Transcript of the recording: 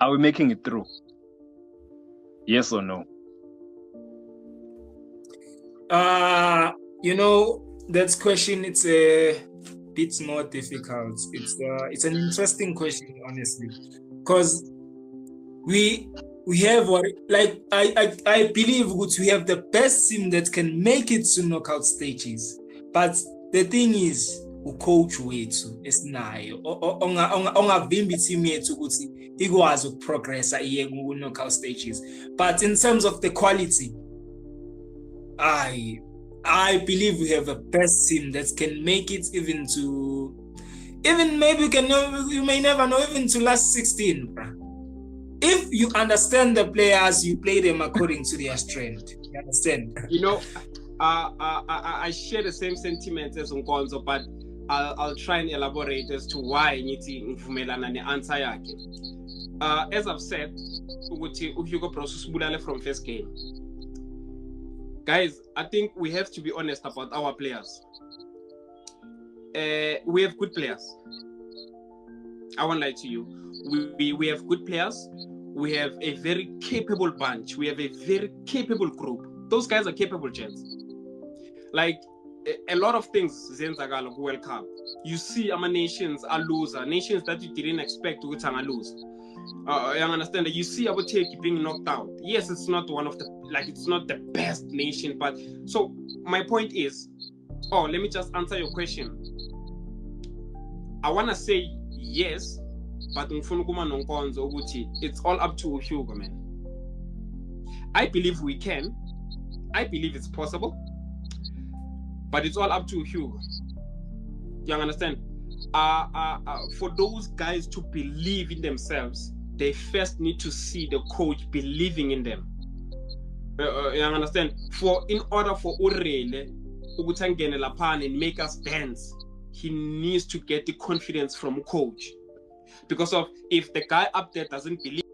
Are we making it through? Yes or no? That question, it's a bit more difficult. It's an interesting question, honestly, because we have I believe we have the best team that can make it to knockout stages, but the thing is ucoach wethu esinayo ongavimba i-team yethu ukuthi ikwazi ukuprogressa iye ku-knockout stages. But in terms of the quality, I believe we have a best team that can make it you may never know, even to last 16, bruh. If you understand the players, you play them according to their strength. You understand? I share the same sentiments as Nkonzo, but I'll try and elaborate as to why ngithi ngivumelana ne-answer yakhe. As I've said, ukuthi uHugo Broos usibulale from first game. Guys, I think we have to be honest about our players. We have good players. I won't lie to you. We have good players. We have a very capable bunch. We have a very capable group. Those guys are capable, gents. Like a lot of things zenzakala World Cup. You see, our nations are loser. Nations that you didn't expect to lose. I understand that you see our Turkey being knocked out. Yes, it's not it's not the best nation, but so my point is, let me just answer your question. I wanna say yes, but it's all up to Hugo, man. I believe we can. I believe it's possible, but it's all up to Hugo. You understand? For those guys to believe in themselves, they first need to see the coach believing in them. You understand? In order for Urele ukutangene lapha and make us dance, he needs to get the confidence from coach. Because if the guy up there doesn't believe